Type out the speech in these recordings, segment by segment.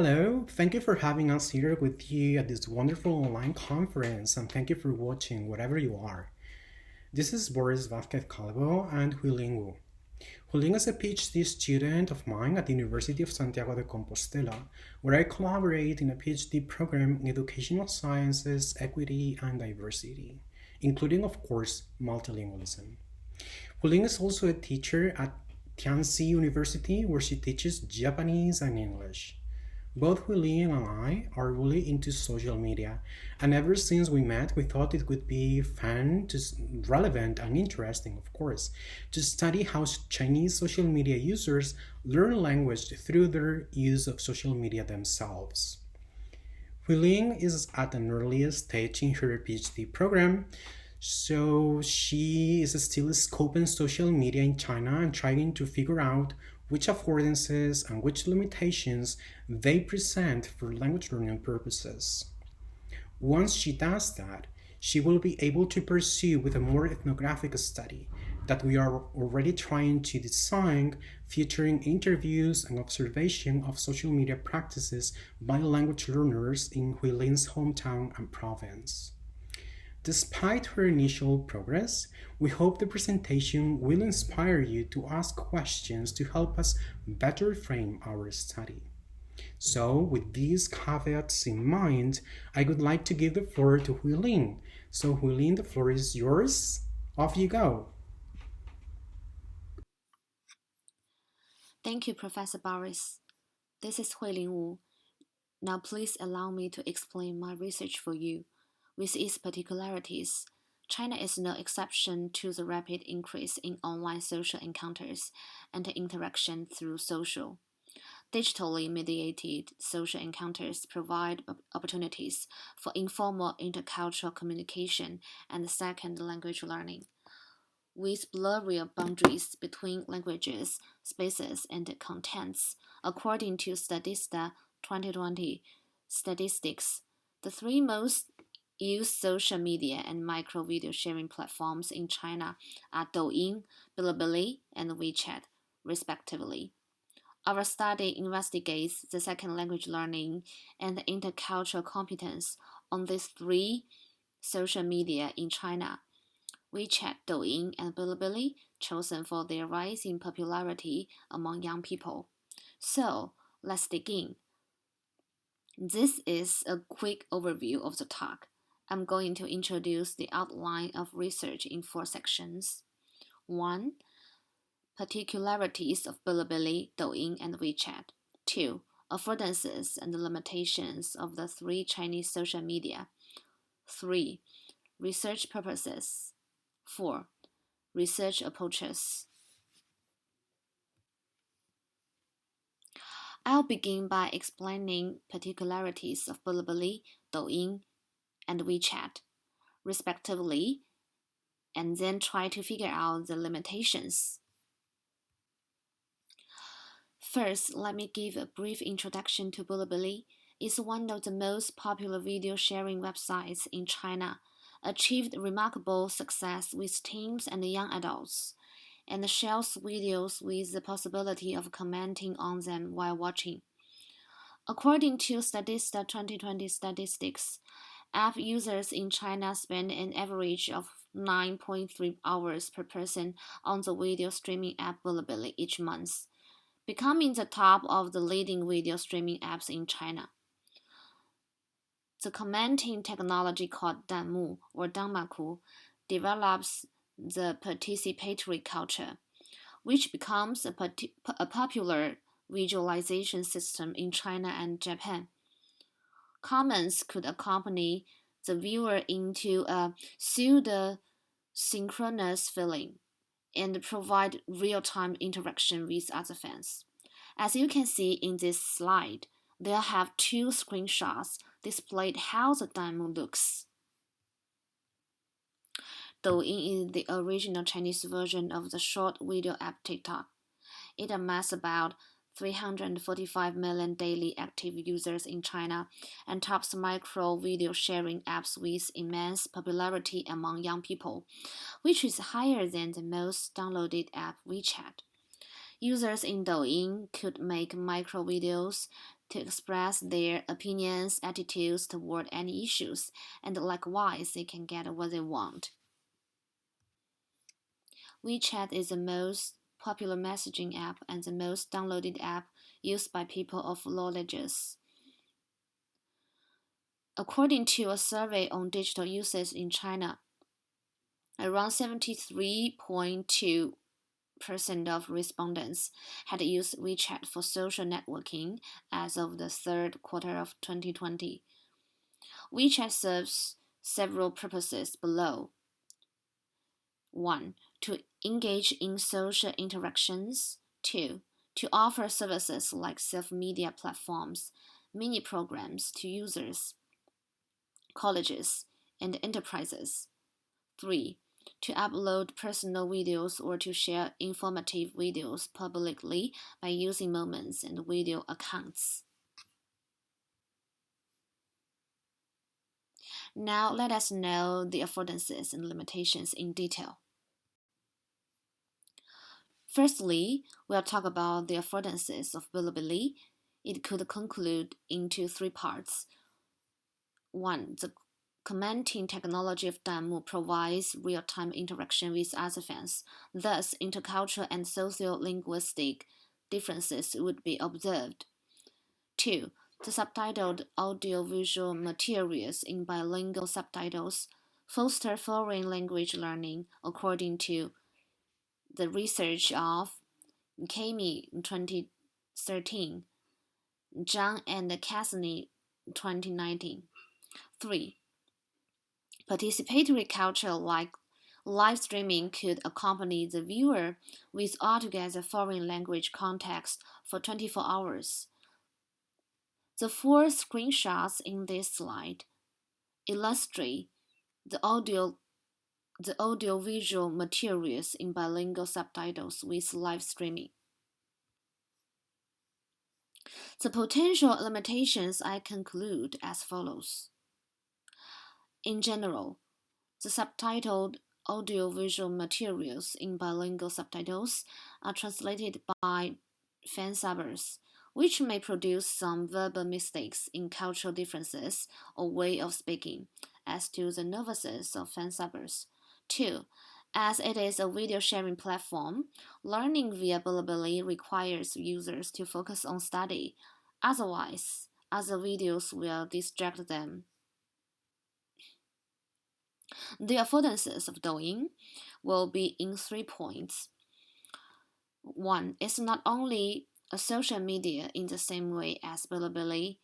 Hello, thank you for having us here with you at this wonderful online conference, and thank you for watching wherever you are. This is Boris Vázquez Calvo and Huiling Wu. Huiling is a PhD student of mine at the University of Santiago de Compostela, where I collaborate in a PhD program in educational sciences, equity, and diversity, including, of course, multilingualism. Huiling is also a teacher at Tianxi University, where she teaches Japanese and English. Both William and I are really into social media, and ever since we met, we thought it would be fun, relevant, and interesting, of course, to study how Chinese social media users learn language through their use of social media themselves. Huiling is at an early stage in her PhD program, so she is still scoping social media in China and trying to figure out which affordances and which limitations they present for language learning purposes. Once she does that, she will be able to pursue with a more ethnographic study that we are already trying to design, featuring interviews and observation of social media practices by language learners in Huiling's hometown and province. Despite her initial progress, we hope the presentation will inspire you to ask questions to help us better frame our study. So, with these caveats in mind, I would like to give the floor to Huilin. So, Huilin, the floor is yours. Off you go. Thank you, Professor Boris. This is Huiling Wu. Now please allow me to explain my research for you. With its particularities, China is no exception to the rapid increase in online social encounters and interaction through social. Digitally mediated social encounters provide opportunities for informal intercultural communication and second language learning. With blurrier boundaries between languages, spaces, and contents, according to Statista 2020 statistics, the three most used social media and micro video sharing platforms in China are Douyin, Bilibili, and WeChat, respectively. Our study investigates the second language learning and the intercultural competence on these three social media in China. WeChat, Douyin, and Bilibili chosen for their rising popularity among young people. So, let's dig in. This is a quick overview of the talk. I'm going to introduce the outline of research in 4 sections. 1. Particularities of Bilibili, Douyin, and WeChat. 2. Affordances and limitations of the 3 Chinese social media. 3. Research purposes. 4. Research approaches. I'll begin by explaining particularities of Bilibili, Douyin, and WeChat, respectively, and then try to figure out the limitations. First, let me give a brief introduction to Bilibili. It's one of the most popular video sharing websites in China, achieved remarkable success with teens and young adults, and shares videos with the possibility of commenting on them while watching. According to Statista 2020 statistics, app users in China spend an average of 9.3 hours per person on the video streaming app Bilibili each month, becoming the top of the leading video streaming apps in China. The commenting technology called Danmu or Danmaku develops the participatory culture, which becomes a popular visualization system in China and Japan. Comments could accompany the viewer into a pseudo-synchronous feeling and provide real-time interaction with other fans. As you can see in this slide, they'll have 2 screenshots displayed how the Danmu looks. Douyin is the original Chinese version of the short video app TikTok. It amassed about 345 million daily active users in China and tops micro video sharing apps with immense popularity among young people, which is higher than the most downloaded app WeChat. Users in Douyin could make micro videos to express their opinions, attitudes toward any issues, and likewise, they can get what they want. WeChat is the most popular messaging app and the most downloaded app used by people of all ages. According to a survey on digital usage in China, around 73.2% of respondents had used WeChat for social networking as of the third quarter of 2020. WeChat serves several purposes below. 1. To engage in social interactions. 2. To offer services like self-media platforms, mini programs to users, colleges, and enterprises. 3. To upload personal videos or to share informative videos publicly by using moments and video accounts. Now let us know the affordances and limitations in detail. Firstly, we'll talk about the affordances of Bilibili. It could conclude into three parts. 1. The commenting technology of Danmu provides real-time interaction with other fans. Thus, intercultural and socio-linguistic differences would be observed. 2. The subtitled audiovisual materials in bilingual subtitles foster foreign language learning according to the research of Kami 2013, Zhang and Cassini 2019. 3. Participatory culture like live streaming could accompany the viewer with altogether foreign language context for 24 hours. The four screenshots in this slide illustrate the audiovisual materials in bilingual subtitles with live streaming. The potential limitations I conclude as follows. In general, the subtitled audiovisual materials in bilingual subtitles are translated by fansubbers, which may produce some verbal mistakes in cultural differences or way of speaking, as to the novices of fansubbers. 2. As it is a video sharing platform, learning via Bilibili requires users to focus on study. Otherwise, other videos will distract them. The affordances of Douyin will be in 3 points. 1. It's not only a social media in the same way as Bilibili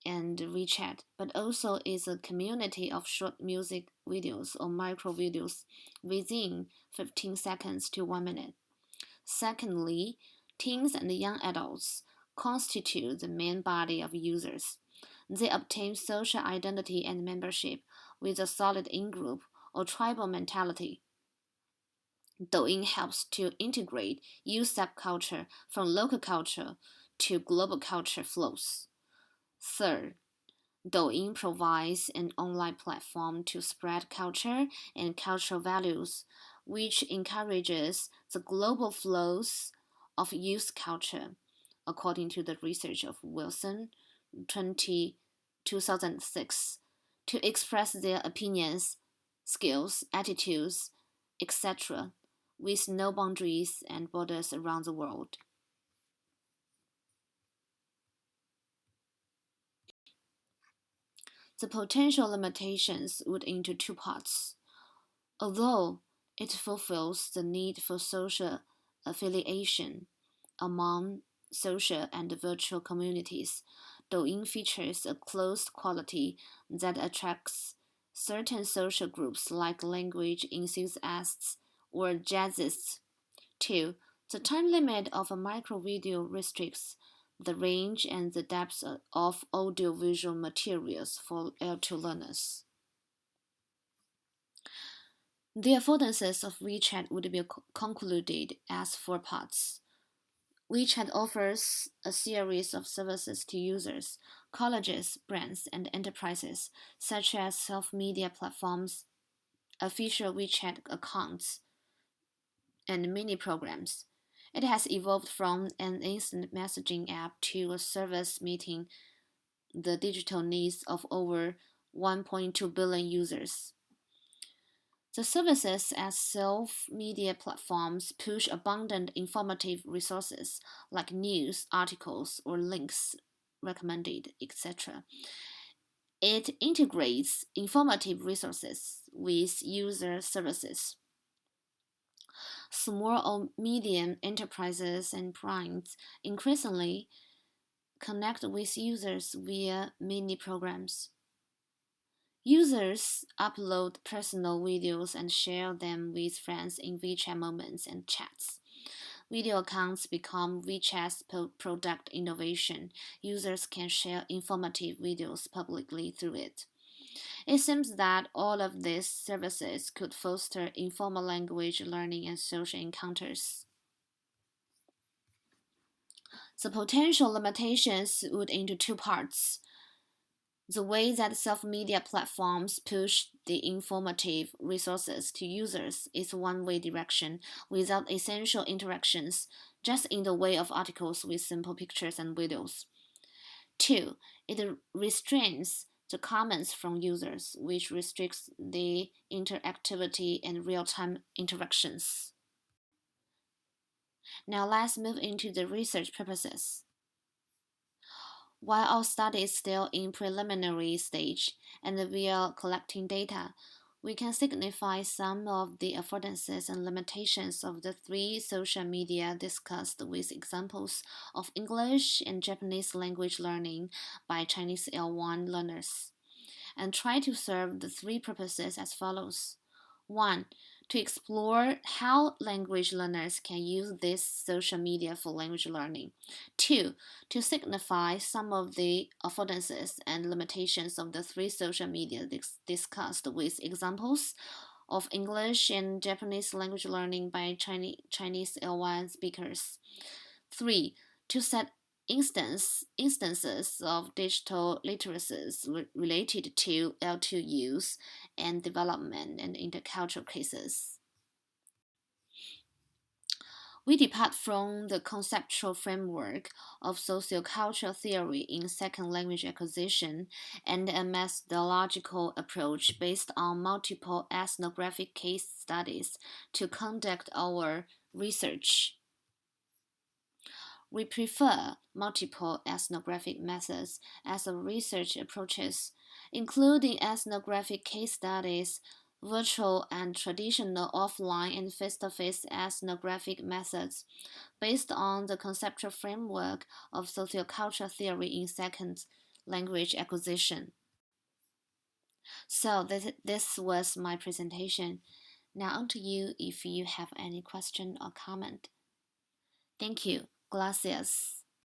and WeChat, but also is a community of short music videos or micro videos within 15 seconds to 1 minute. Secondly, teens and young adults constitute the main body of users. They obtain social identity and membership with a solid in-group or tribal mentality. Douyin helps to integrate youth subculture from local culture to global culture flows. Third, Douyin provides an online platform to spread culture and cultural values, which encourages the global flows of youth culture, according to the research of Wilson 2006, to express their opinions, skills, attitudes, etc., with no boundaries and borders around the world. The potential limitations would into two parts. Although it fulfills the need for social affiliation among social and virtual communities, Douyin features a closed quality that attracts certain social groups like language enthusiasts or jazzists. 2. The time limit of a micro video restricts the range and the depth of audiovisual materials for L2 learners. The affordances of WeChat would be concluded as 4 parts. WeChat offers a series of services to users, colleges, brands, and enterprises, such as self-media platforms, official WeChat accounts, and mini programs. It has evolved from an instant messaging app to a service meeting the digital needs of over 1.2 billion users. The services as self-media platforms push abundant informative resources like news, articles, or links recommended, etc. It integrates informative resources with user services. Small or medium enterprises and brands increasingly connect with users via mini programs. Users upload personal videos and share them with friends in WeChat moments and chats. Video accounts become WeChat's product innovation. Users can share informative videos publicly through it. It seems that all of these services could foster informal language learning and social encounters. The potential limitations would into two parts. The way that self-media platforms push the informative resources to users is one-way direction without essential interactions, just in the way of articles with simple pictures and videos. Two, it restrains the comments from users, which restricts the interactivity and real-time interactions. Now let's move into the research purposes. While our study is still in preliminary stage and we are collecting data, we can signify some of the affordances and limitations of the three social media discussed with examples of English and Japanese language learning by Chinese L1 learners, and try to serve the three purposes as follows. 1. To explore how language learners can use this social media for language learning. 2. To signify some of the affordances and limitations of the three social media discussed with examples of English and Japanese language learning by Chinese L1 speakers. 3. To set instances of digital literacies related to L2 use and development and intercultural cases. We depart from the conceptual framework of sociocultural theory in second language acquisition and a methodological approach based on multiple ethnographic case studies to conduct our research. We prefer multiple ethnographic methods as a research approaches, including ethnographic case studies, virtual and traditional offline and face-to-face ethnographic methods, based on the conceptual framework of sociocultural theory in second language acquisition. So this was my presentation. Now on to you if you have any question or comment. Thank you. Gracias.